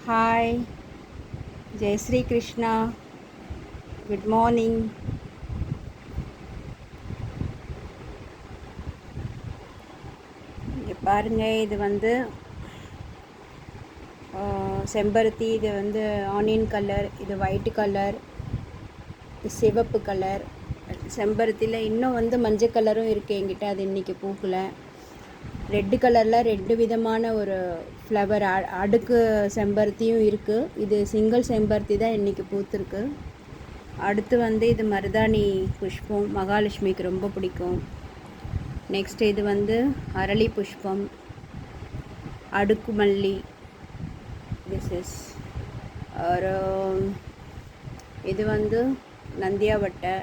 Hi, Jai Shri Krishna. Good morning. இங்கே பாருங்கள், இது வந்து செம்பருத்தி. இது வந்து ஆனியன் கலர், இது ஒயிட் கலர், இது சிவப்பு கலர். செம்பருத்தியில் இன்னும் வந்து மஞ்சள் கலரும் இருக்குது என்கிட்ட, அது இன்றைக்கி பூக்கலை. ரெட்டு கலரில் ரெண்டு விதமான ஒரு ஃப்ளவர் அடுக்கு செம்பருத்தியும் இருக்குது. இது சிங்கிள் செம்பருத்தி தான் இன்றைக்கி பூத்துருக்கு. அடுத்து வந்து இது மருதாணி புஷ்பம், மகாலட்சுமிக்கு ரொம்ப பிடிக்கும். நெக்ஸ்ட் இது வந்து அரளி புஷ்பம், அடுக்கு மல்லி. திஸ் இஸ் ஒரு இது வந்து நந்தியாவட்டை.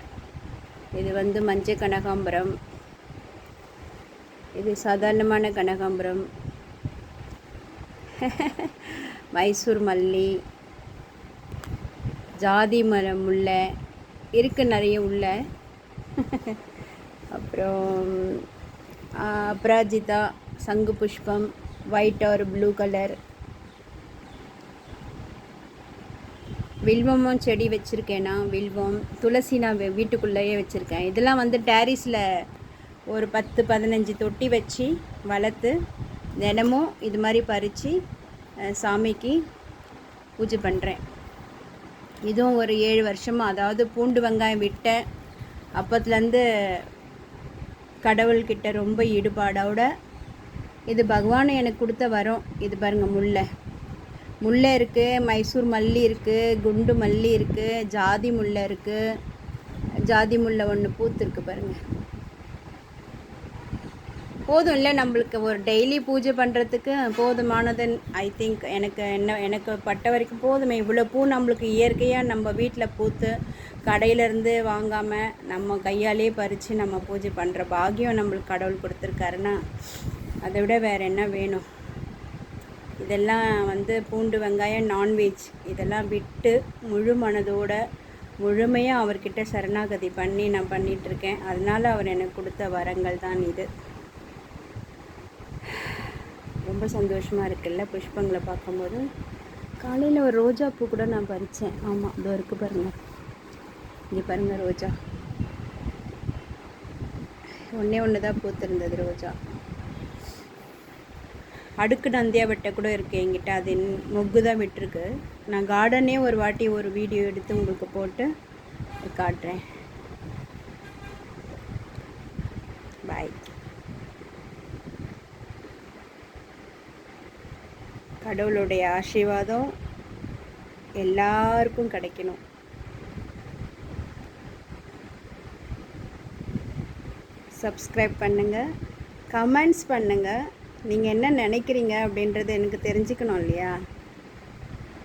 இது வந்து மஞ்சள் கனகாம்பரம். இது சாதாரணமான கனகாம்பரம். மைசூர் மல்லி, ஜாதி மரம், முல்லை இருக்குது நிறைய உள்ள. அப்புறம் அப்ராஜிதா, சங்கு புஷ்பம், ஒயிட் ஒரு ப்ளூ கலர். வில்வமும் செடி வச்சுருக்கேன் நான். வில்வம், துளசி நான் வீட்டுக்குள்ளேயே வச்சுருக்கேன். இதெல்லாம் வந்து டேரிஸில் ஒரு 10-15 தொட்டி வச்சு வளர்த்து தினமும் இது மாதிரி பறித்து சாமிக்கு பூஜை பண்ணுறேன். இதுவும் ஒரு 7 வருஷமாக, அதாவது பூண்டு வெங்காயம் விட்ட அப்பத்துலேருந்து கடவுள்கிட்ட ரொம்ப ஈடுபாடோட இது பகவான் எனக்கு கொடுத்த வரம். இது பாருங்கள், முல்லை இருக்குது, மைசூர் மல்லி இருக்குது, குண்டு மல்லி இருக்குது, ஜாதி முல்லை இருக்குது. ஜாதி முல்லை ஒன்று பூத்துருக்கு பாருங்கள். போதும் இல்லை, நம்மளுக்கு ஒரு டெய்லி பூஜை பண்ணுறதுக்கு போதுமானதுன்னு ஐ திங்க். எனக்கு பட்ட வரைக்கும் போதுமே. இவ்வளோ பூ நம்மளுக்கு இயற்கையாக நம்ம வீட்டில் பூத்து கடையிலேருந்து வாங்காமல் நம்ம கையாலே பறித்து நம்ம பூஜை பண்ணுற பாக்கியம் நம்மளுக்கு கடவுள் கொடுத்துருக்காருன்னா அதை விட வேறு என்ன வேணும்? இதெல்லாம் வந்து பூண்டு வெங்காயம் நான்வெஜ் இதெல்லாம் விட்டு முழு மனதோட முழுமையாக அவர்கிட்ட சரணாகதி பண்ணி நான் பண்ணிகிட்ருக்கேன். அதனால் அவர் எனக்கு கொடுத்த வரங்கள் தான் இது. ரொம்ப சந்தோஷமாக இருக்குல்ல புஷ்பங்களை பார்க்கும்போது. காலையில் ஒரு ரோஜா பூ கூட நான் பறித்தேன். ஆமாம், இதோ இருக்குது பாருங்கள். இங்கே பாருங்கள், ரோஜா ஒன்று தான் பூத்திருந்தது ரோஜா. அடுக்கு நந்தியாவட்டை கூட இருக்குது என்கிட்ட, அது மொக்கு தான் விட்டுருக்கு. நான் கார்டனே ஒரு வாட்டி ஒரு வீடியோ எடுத்து உங்களுக்கு போட்டு காட்டுறேன். பாய். கடவுளுடைய ஆசீர்வாதம் எல்லாருக்கும் கிடைக்கணும். சப்ஸ்கிரைப் பண்ணுங்கள், கமெண்ட்ஸ் பண்ணுங்கள். நீங்கள் என்ன நினைக்கிறீங்க அப்படின்றது எனக்கு தெரிஞ்சுக்கணும் இல்லையா?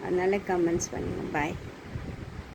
அதனால் கமெண்ட்ஸ் பண்ணுங்கள். பாய்.